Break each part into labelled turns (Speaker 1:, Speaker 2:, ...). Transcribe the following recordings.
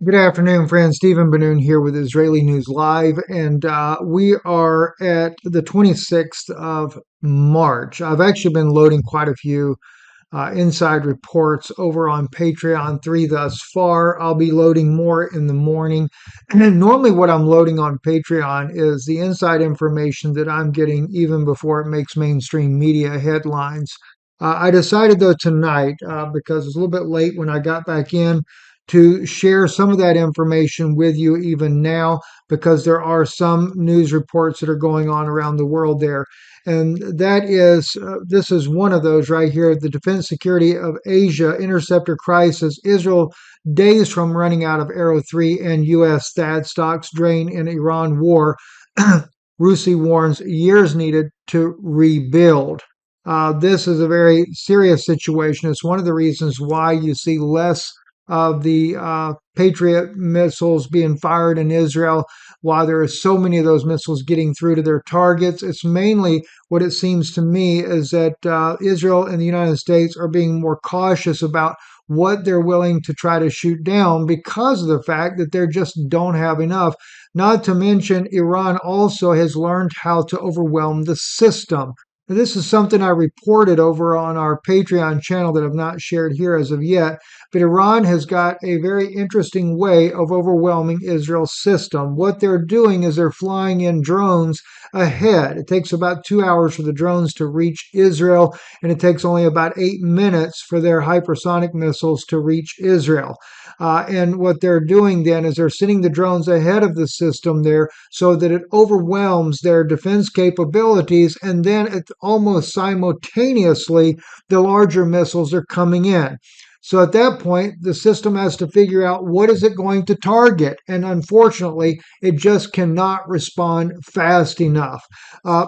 Speaker 1: Good afternoon, friends. Stephen Benoon here with Israeli News Live, and we are at the 26th of March. I've actually been loading quite a few inside reports over on Patreon 3 thus far. I'll be loading more in the morning. And normally, what I'm loading on Patreon is the inside information that I'm getting even before it makes mainstream media headlines. I decided, though, tonight, because it's a little bit late when I got back in, to share some of that information with you even now, because there are some news reports that are going on around the world there. And that is, this is one of those right here. The defense security of Asia interceptor crisis. Israel days from running out of Arrow 3 and U.S. THAAD stocks drain in Iran war. Rusi warns years needed to rebuild. This is a very serious situation. It's one of the reasons why you see less of the Patriot missiles being fired in Israel, why there are so many of those missiles getting through to their targets. It's mainly what it seems to me is that Israel and the United States are being more cautious about what they're willing to try to shoot down because of the fact that they just don't have enough. Not to mention, Iran also has learned how to overwhelm the system. Now, this is something I reported over on our Patreon channel that I've not shared here as of yet. But Iran has got a very interesting way of overwhelming Israel's system. What they're doing is they're flying in drones ahead. It takes about 2 hours for the drones to reach Israel, and it takes only about 8 minutes for their hypersonic missiles to reach Israel. And what they're doing then is they're sending the drones ahead of the system there so that it overwhelms their defense capabilities, and then it almost simultaneously the larger missiles are coming in. So at that point, the system has to figure out what is it going to target. And unfortunately, it just cannot respond fast enough.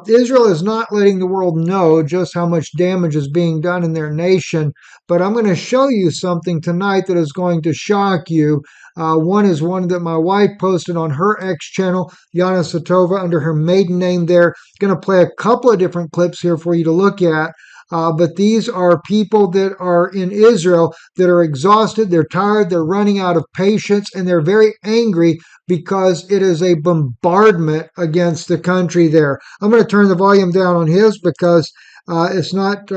Speaker 1: Israel is not letting the world know just how much damage is being done in their nation. But I'm going to show you something tonight that is going to shock you. One is one that my wife posted on her X channel, Yana Satova, under her maiden name there. Going to play a couple of different clips here for you to look at. But these are people that are in Israel that are exhausted, they're tired, they're running out of patience, and they're very angry because it is a bombardment against the country there. I'm going to turn the volume down on his because it's not,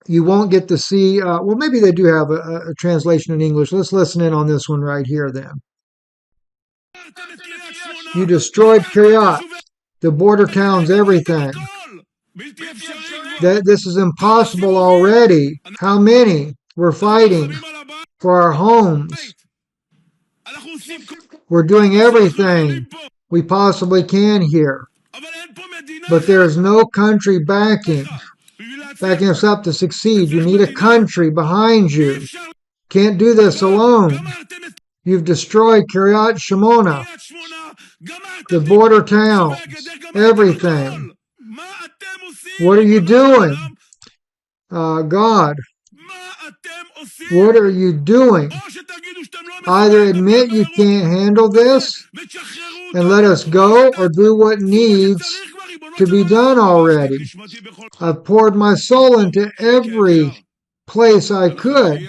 Speaker 1: you won't get to see, well, maybe they do have a translation in English. Let's listen in on this one right here then. You destroyed Kiryat, the border towns, everything. That this is impossible already. How many? We're fighting for our homes. We're doing everything we possibly can here. But there's no country backing us up to succeed. You need a country behind you. Can't do this alone. You've destroyed Kiryat Shimona, the border towns, everything. What are you doing? God, what are you doing? Either admit you can't handle this and let us go, or do what needs to be done already. I've poured my soul into every place I could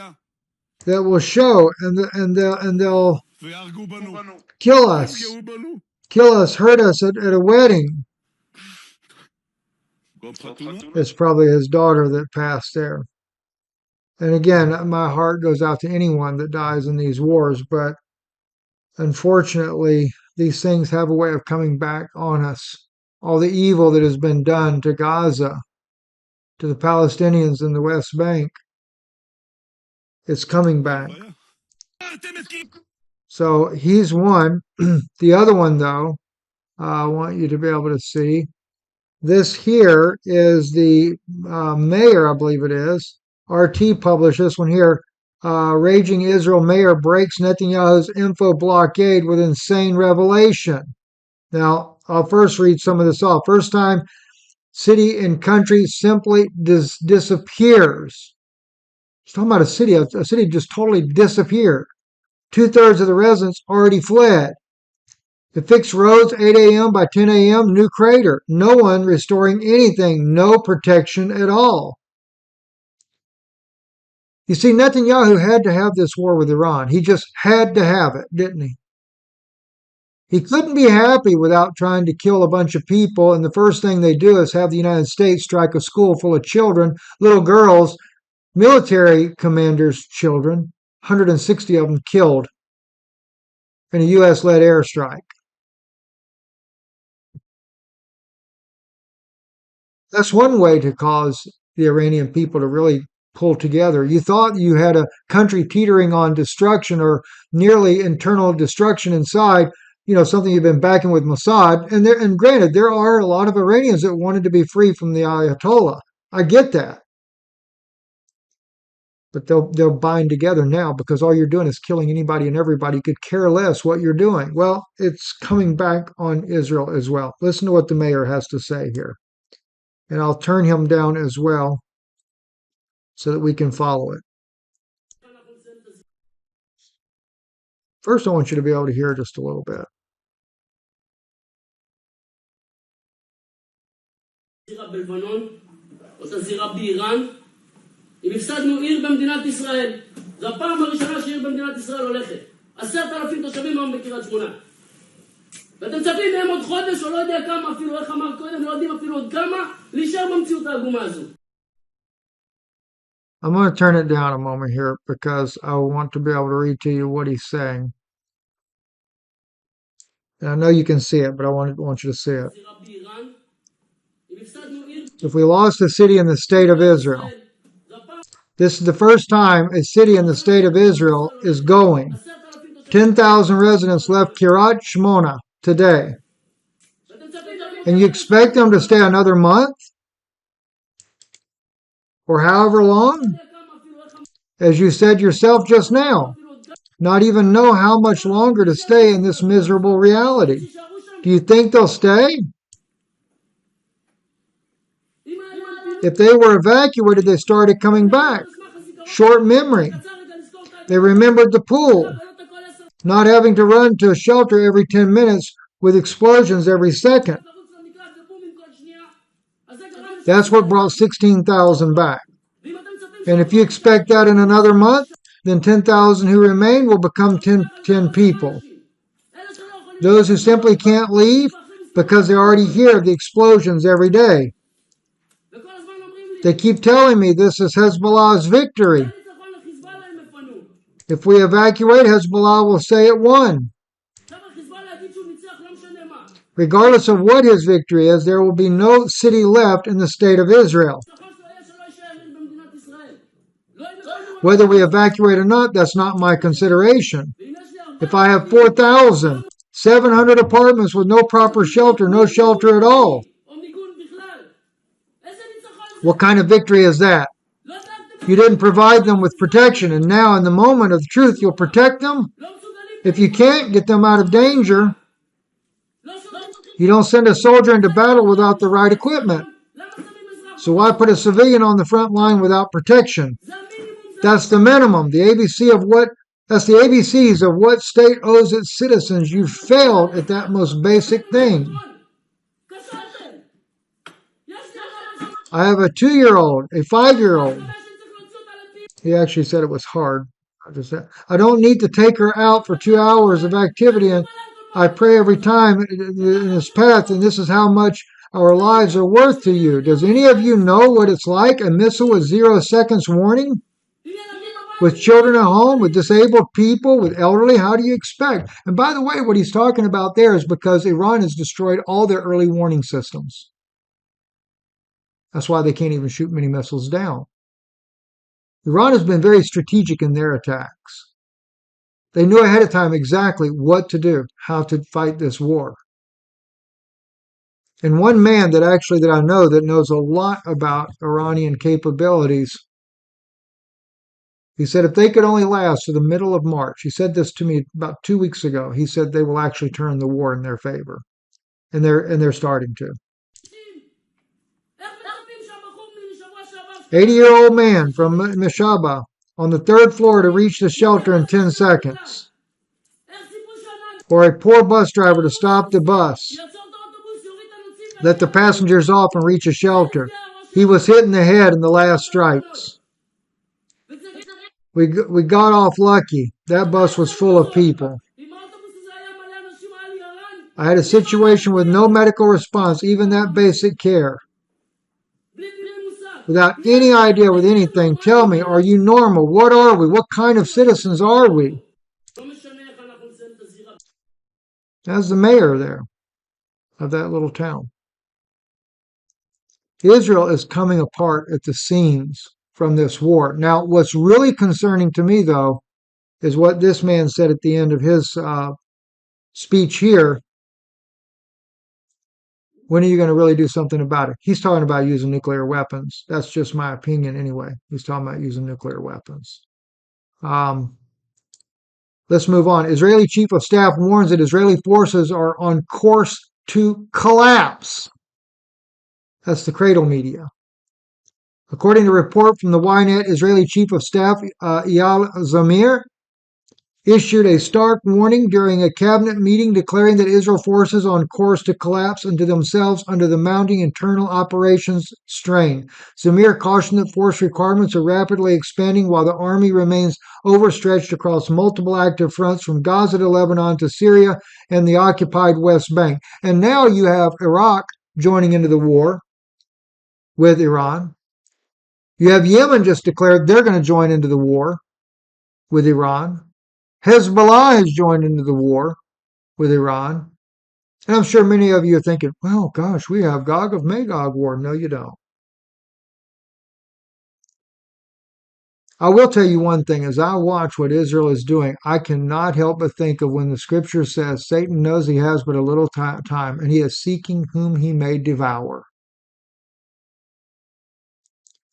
Speaker 1: that will show, and they'll kill us, hurt us at a wedding. It's probably his daughter that passed there. And again, my heart goes out to anyone that dies in these wars, but unfortunately, these things have a way of coming back on us. All the evil that has been done to Gaza, to the Palestinians in the West Bank, it's coming back. So he's one. The other one, though, I want you to be able to see. This here is the mayor, I believe it is. RT published this one here. Raging Israel mayor breaks Netanyahu's info blockade with insane revelation. Now, I'll first read some of this off. First time, city and country simply disappears. It's talking about a city just totally disappeared. 2/3 of the residents already fled. The fixed roads, 8 a.m. by 10 a.m., new crater. No one restoring anything, no protection at all. You see, Netanyahu had to have this war with Iran. He just had to have it, didn't he? He couldn't be happy without trying to kill a bunch of people, and the first thing they do is have the United States strike a school full of children, little girls, military commanders' children, 160 of them killed in a U.S.-led airstrike. That's one way to cause the Iranian people to really pull together. You thought you had a country teetering on destruction or nearly internal destruction inside, something you've been backing with Mossad. And granted, there are a lot of Iranians that wanted to be free from the Ayatollah. I get that. But they'll bind together now because all you're doing is killing anybody and everybody. Could care less what you're doing. Well, it's coming back on Israel as well. Listen to what the mayor has to say here. And I'll turn him down as well so that we can follow it. First, I want you to be able to hear just a little bit.
Speaker 2: אם הפסדנו עיר במדינת ישראל, זו הפעם הראשונה שעיר במדינת ישראל הולכת. 10,000 תושבים היום בקריית שמונה. ואתם מצפים מהם עוד חודש או לא יודע כמה, אפילו איך אמר קודם, לא יודעים אפילו עוד כמה, להישאר במציאות העגומה הזו.
Speaker 1: I'm going to turn it down a moment here because I want to be able to read to you what he's saying. And I know you can see it, but I want you to see it. If we lost the city in the state of Israel, this is the first time a city in the state of Israel is going. 10,000 residents left Kiryat Shmona today. And you expect them to stay another month? Or however long? As you said yourself just now, not even know how much longer to stay in this miserable reality. Do you think they'll stay? If they were evacuated, they started coming back. Short memory. They remembered the pool. Not having to run to a shelter every 10 minutes with explosions every second. That's what brought 16,000 back. And if you expect that in another month, then 10,000 who remain will become 10 people. Those who simply can't leave because they already hear the explosions every day. They keep telling me this is Hezbollah's victory. If we evacuate, Hezbollah will say it won. Regardless of what his victory is, there will be no city left in the state of Israel. Whether we evacuate or not, that's not my consideration. If I have 4,700 apartments with no proper shelter, no shelter at all, what kind of victory is that? You didn't provide them with protection, and now in the moment of truth, you'll protect them? If you can't get them out of danger, you don't send a soldier into battle without the right equipment. So why put a civilian on the front line without protection? That's the minimum. That's the ABCs of what state owes its citizens. You failed at that most basic thing. I have a 2-year-old, a 5-year-old. He actually said it was hard. I don't need to take her out for 2 hours of activity, and I pray every time in this path, and this is how much our lives are worth to you. Does any of you know what it's like? A missile with 0 seconds warning? With children at home, with disabled people, with elderly, how do you expect? And by the way, what he's talking about there is because Iran has destroyed all their early warning systems. That's why they can't even shoot many missiles down. Iran has been very strategic in their attacks. They knew ahead of time exactly what to do, how to fight this war. And one man that I know that knows a lot about Iranian capabilities, he said if they could only last to the middle of March, he said this to me about 2 weeks ago, he said they will actually turn the war in their favor. And they're starting to. 80-year-old man from Meshaba on the 3rd floor to reach the shelter in 10 seconds. Or a poor bus driver to stop the bus, let the passengers off and reach a shelter. He was hit in the head in the last strikes. We got off lucky. That bus was full of people. I had a situation with no medical response, even that basic care. Without any idea with anything, tell me, are you normal? What are we? What kind of citizens are we? That's the mayor there of that little town. Israel is coming apart at the seams from this war. Now, what's really concerning to me, though, is what this man said at the end of his speech here. When are you going to really do something about it? He's talking about using nuclear weapons. That's just my opinion anyway. He's talking about using nuclear weapons. Um, let's move on. Israeli chief of staff warns that Israeli forces are on course to collapse. That's the Cradle media. According to a report from the Ynet, Israeli chief of staff Eyal Zamir issued a stark warning during a cabinet meeting declaring that Israel forces on course to collapse into themselves under the mounting internal operations strain. Zamir cautioned that force requirements are rapidly expanding while the army remains overstretched across multiple active fronts from Gaza to Lebanon to Syria and the occupied West Bank. And now you have Iraq joining into the war with Iran. You have Yemen just declared they're going to join into the war with Iran. Hezbollah has joined into the war with Iran. And I'm sure many of you are thinking, well, gosh, we have Gog of Magog war. No, you don't. I will tell you one thing. As I watch what Israel is doing, I cannot help but think of when the scripture says Satan knows he has but a little time and he is seeking whom he may devour.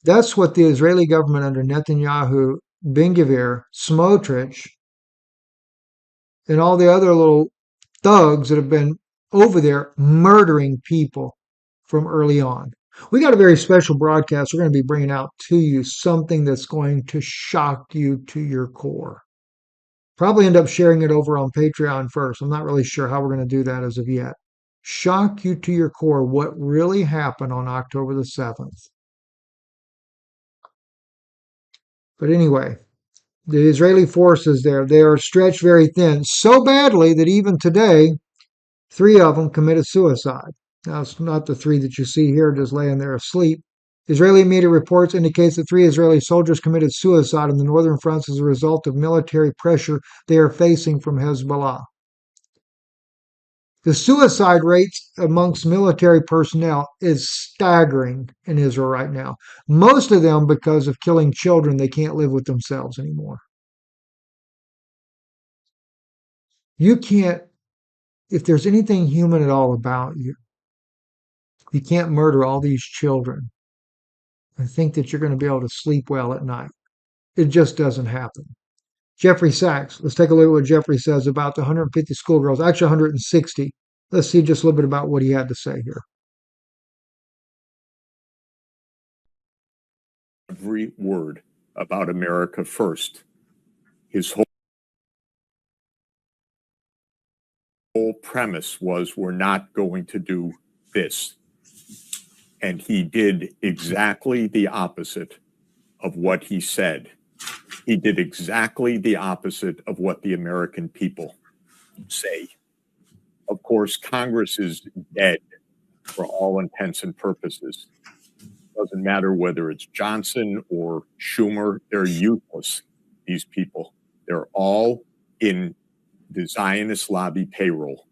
Speaker 1: That's what the Israeli government under Netanyahu, Ben-Gvir, Smotrich, and all the other little thugs that have been over there murdering people from early on. We got a very special broadcast. We're going to be bringing out to you something that's going to shock you to your core. Probably end up sharing it over on Patreon first. I'm not really sure how we're going to do that as of yet. Shock you to your core what really happened on October the 7th. But anyway, the Israeli forces there, they are stretched very thin, so badly that even today, 3 of them committed suicide. Now, it's not the 3 that you see here just laying there asleep. Israeli media reports indicates that 3 Israeli soldiers committed suicide on the northern fronts as a result of military pressure they are facing from Hezbollah. The suicide rates amongst military personnel is staggering in Israel right now. Most of them because of killing children they can't live with themselves anymore. You can't, if there's anything human at all about you, you can't murder all these children and think that you're going to be able to sleep well at night. It just doesn't happen. Jeffrey Sachs, let's take a look at what Jeffrey says about the 150 schoolgirls, actually 160. Let's see just a little bit about what he had to say here.
Speaker 3: Every word about America first. His whole premise was, we're not going to do this. And he did exactly the opposite of what he said. He did exactly the opposite of what the American people say. Of course, Congress is dead for all intents and purposes. Doesn't matter whether it's Johnson or Schumer, they're useless, these people. They're all in the Zionist lobby payroll.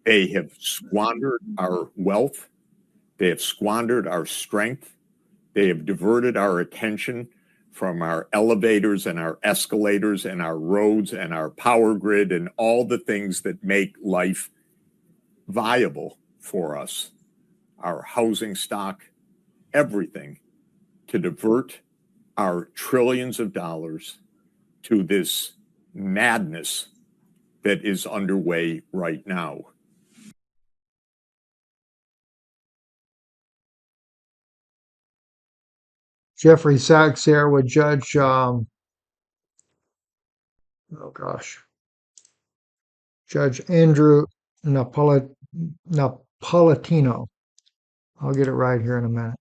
Speaker 3: They have squandered our wealth. They have squandered our strength. They have diverted our attention from our elevators and our escalators and our roads and our power grid and all the things that make life viable for us, our housing stock, everything, to divert our trillions of dollars to this madness that is underway right now.
Speaker 1: Jeffrey Sachs there with Judge, Judge Andrew Napolitano. I'll get it right here in a minute.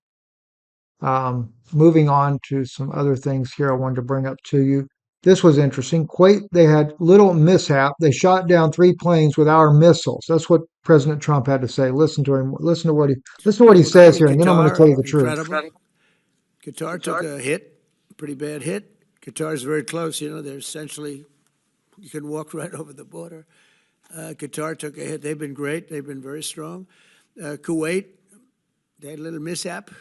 Speaker 1: Moving on to some other things here I wanted to bring up to you. This was interesting. Kuwait, they had little mishap. They shot down 3 planes with our missiles. That's what President Trump had to say. Listen to him. Listen to what he says here, and then I'm going to tell you the truth.
Speaker 4: Qatar took a hit, a pretty bad hit. Qatar's very close. They're essentially, you can walk right over the border. Qatar took a hit. They've been great. They've been very strong. Kuwait, they had a little mishap.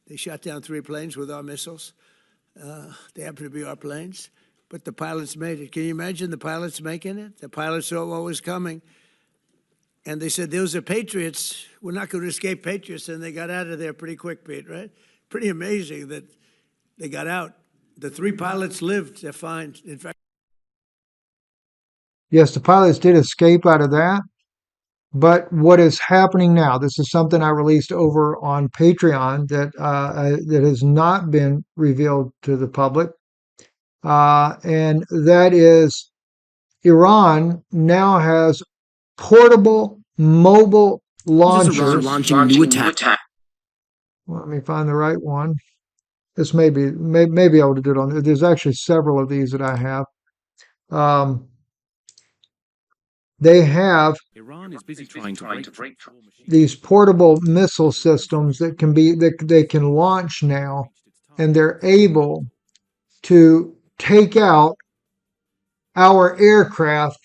Speaker 4: They shot down 3 planes with our missiles. They happen to be our planes, but the pilots made it. Can you imagine the pilots making it? The pilots saw what was coming, and they said, those are Patriots. We're not going to escape Patriots, and they got out of there pretty quick, Pete, right? Pretty amazing that they got out. The 3 pilots lived. They're fine. In fact,
Speaker 1: yes, the pilots did escape out of that. But what is happening now, this is something I released over on Patreon that has not been revealed to the public. And that is Iran now has portable mobile launchers.
Speaker 4: launching new attack.
Speaker 1: Let me find the right one. This may be able to do it on. There's actually several of these that I have. They have
Speaker 5: Iran is busy trying to break
Speaker 1: these portable missile systems that they can launch now, and they're able to take out our aircraft.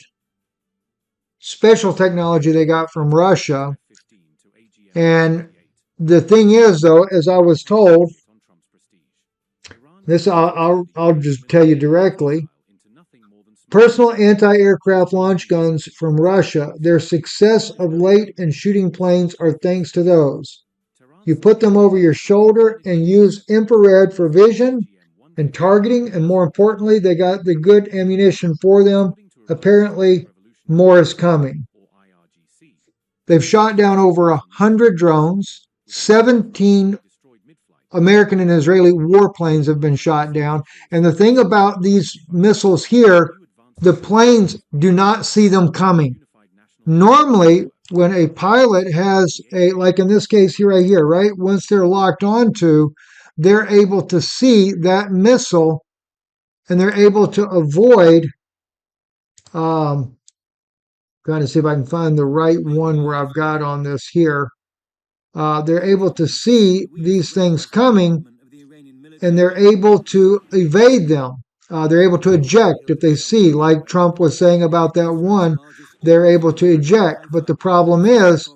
Speaker 1: Special technology they got from Russia. And the thing is, though, as I was told, this I'll just tell you directly. Personal anti-aircraft launch guns from Russia, their success of late in shooting planes are thanks to those. You put them over your shoulder and use infrared for vision and targeting, and more importantly, they got the good ammunition for them. Apparently, more is coming. They've shot down over 100 drones, 17 American and Israeli warplanes have been shot down. And the thing about these missiles here, the planes do not see them coming. Normally, when a pilot has like in this case here, right here, right? Once they're locked onto, they're able to see that missile and they're able to avoid, trying to see if I can find the right one where I've got on this here. They're able to see these things coming and they're able to evade them. They're able to eject if they see, like Trump was saying about that one, they're able to eject. But the problem is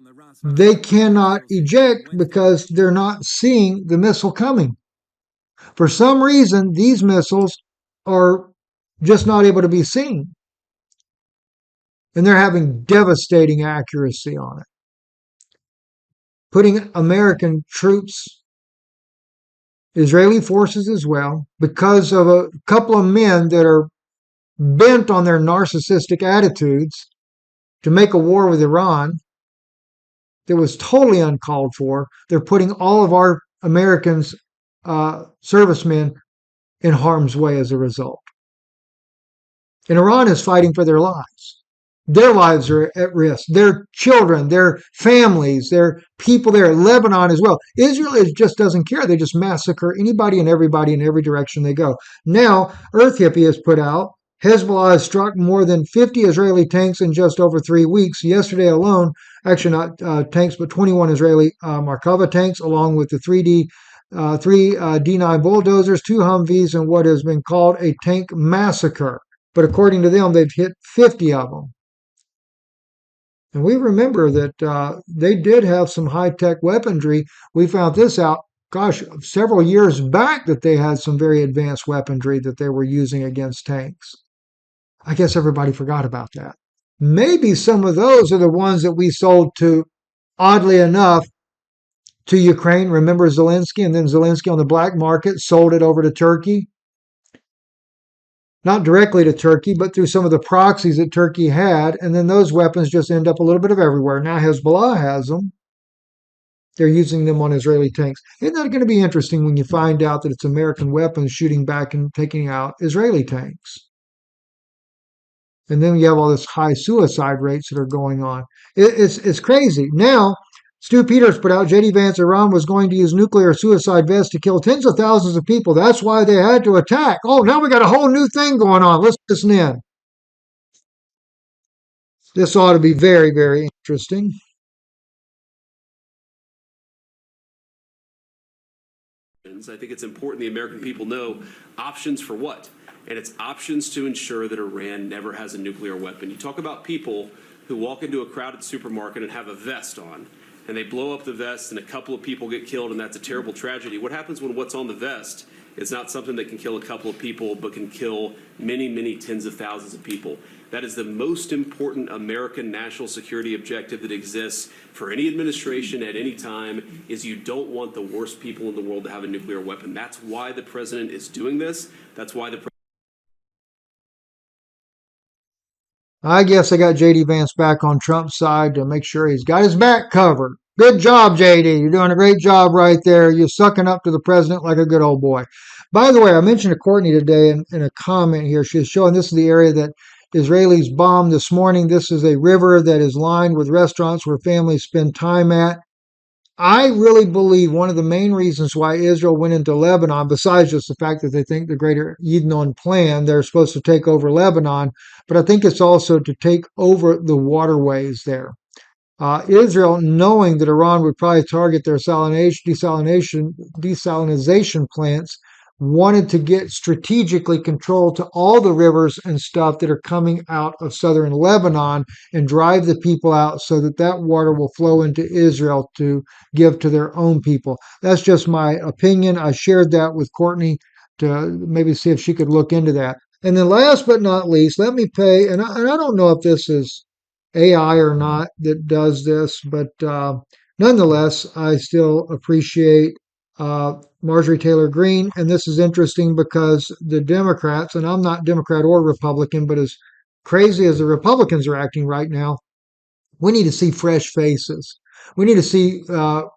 Speaker 1: they cannot eject because they're not seeing the missile coming. For some reason, these missiles are just not able to be seen. And they're having devastating accuracy on it. Putting American troops, Israeli forces as well, because of a couple of men that are bent on their narcissistic attitudes to make a war with Iran that was totally uncalled for. They're putting all of our Americans, servicemen, in harm's way as a result. And Iran is fighting for their lives. Their lives are at risk. Their children, their families, their people there. Lebanon as well. Israel just doesn't care. They just massacre anybody and everybody in every direction they go. Now, Earth Hippie has put out, Hezbollah has struck more than 50 Israeli tanks in just over 3 weeks. Yesterday alone, actually not tanks, but 21 Israeli Markava tanks, along with the three D9 bulldozers, 2 Humvees, and what has been called a tank massacre. But according to them, they've hit 50 of them. And we remember that they did have some high-tech weaponry. We found this out, several years back that they had some very advanced weaponry that they were using against tanks. I guess everybody forgot about that. Maybe some of those are the ones that we sold to, oddly enough, to Ukraine. Remember Zelensky? And then Zelensky on the black market sold it over to Turkey. Not directly to Turkey, but through some of the proxies that Turkey had. And then those weapons just end up a little bit of everywhere. Now Hezbollah has them. They're using them on Israeli tanks. Isn't that going to be interesting when you find out that it's American weapons shooting back and taking out Israeli tanks? And then you have all this high suicide rates that are going on. It's crazy. Now, Stu Peters put out JD Vance, Iran was going to use nuclear suicide vests to kill tens of thousands of people. That's why they had to attack. Oh, now we got a whole new thing going on. Let's listen in. This ought to be very, very interesting.
Speaker 6: I think it's important the American people know options for what? And it's options to ensure that Iran never has a nuclear weapon. You talk about people who walk into a crowded supermarket and have a vest on, and they blow up the vest and a couple of people get killed, and that's a terrible tragedy. What happens when what's on the vest is not something that can kill a couple of people, but can kill many, many tens of thousands of people? That is the most important American national security objective that exists for any administration at any time, is you don't want the worst people in the world to have a nuclear weapon. That's why the president is doing this. That's why the
Speaker 1: I guess I got JD Vance back on Trump's side to make sure he's got his back covered. Good job, JD. You're doing a great job right there. You're sucking up to the president like a good old boy. By the way, I mentioned to Courtney today in a comment here. She's showing this is the area that Israelis bombed this morning. This is a river that is lined with restaurants where families spend time at. I really believe one of the main reasons why Israel went into Lebanon, besides just the fact that they think the Greater Yidnon plan, they're supposed to take over Lebanon, but I think it's also to take over the waterways there. Israel, knowing that Iran would probably target their desalination plants, wanted to get strategically control to all the rivers and stuff that are coming out of southern Lebanon and drive the people out so that that water will flow into Israel to give to their own people. That's just my opinion. I shared that with Courtney to maybe see if she could look into that. And then last but not least, let me pay, and I don't know if this is AI or not that does this, but nonetheless, I still appreciate Marjorie Taylor Greene. And this is interesting because the Democrats, and I'm not Democrat or Republican, but as crazy as the Republicans are acting right now, we need to see fresh faces. We need to see,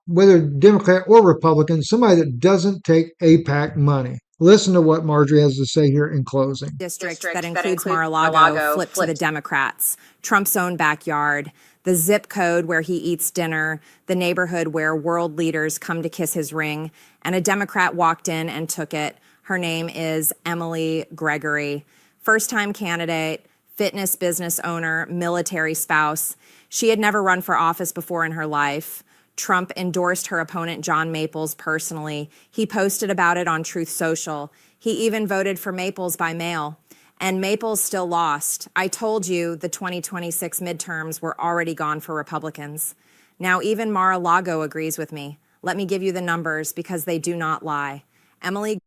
Speaker 1: whether Democrat or Republican, somebody that doesn't take APAC money. Listen to what Marjorie has to say here in closing.
Speaker 7: District that includes Mar-a-Lago flipped to the Democrats, Trump's own backyard, the zip code where he eats dinner, the neighborhood where world leaders come to kiss his ring, and a Democrat walked in and took it. Her name is Emily Gregory, first-time candidate, fitness business owner, military spouse. She had never run for office before in her life. Trump endorsed her opponent, John Maples, personally. He posted about it on Truth Social. He even voted for Maples by mail. And Maples still lost. I told you the 2026 midterms were already gone for Republicans. Now even Mar-a-Lago agrees with me. Let me give you the numbers because they do not lie. Emily.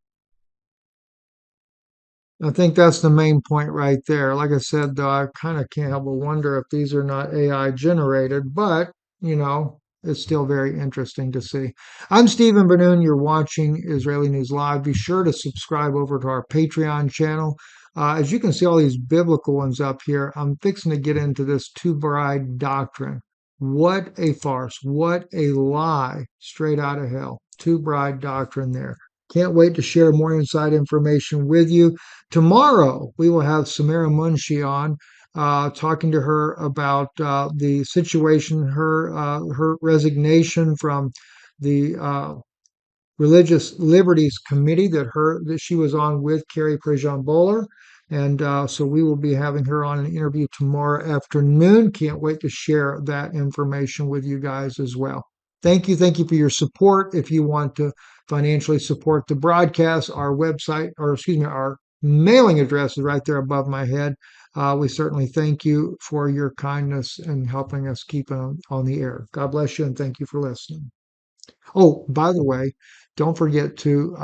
Speaker 1: I think that's the main point right there. Like I said, though, I kind of can't help but wonder if these are not AI generated, but, it's still very interesting to see. I'm Stephen Benoon. You're watching Israeli News Live. Be sure to subscribe over to our Patreon channel. As you can see all these biblical ones up here, I'm fixing to get into this two-bride doctrine. What a farce. What a lie straight out of hell. Two-bride doctrine there. Can't wait to share more inside information with you. Tomorrow, we will have Samara Munshi on, talking to her about the situation, her resignation from the Religious Liberties Committee that she was on with Carrie Prejean Bowler. And so we will be having her on an interview tomorrow afternoon. Can't wait to share that information with you guys as well. Thank you. Thank you for your support. If you want to financially support the broadcast, our website, or excuse me, our mailing address is right there above my head. We certainly thank you for your kindness and helping us keep on the air. God bless you and thank you for listening. Oh, by the way, don't forget to,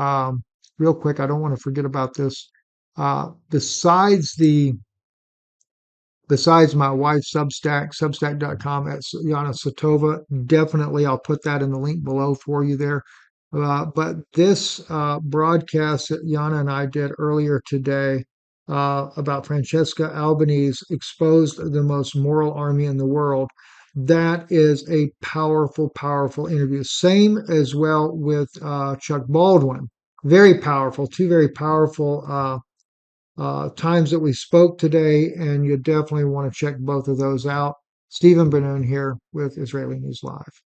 Speaker 1: real quick, I don't want to forget about this. Besides my wife's Substack, substack.com at Yana Satova, definitely I'll put that in the link below for you there. But this broadcast that Yana and I did earlier today about Francesca Albanese exposed the most moral army in the world. That is a powerful, powerful interview. Same as well with Chuck Baldwin. Very powerful, two very powerful times that we spoke today, and you definitely want to check both of those out. Stephen Benoon here with Israeli News Live.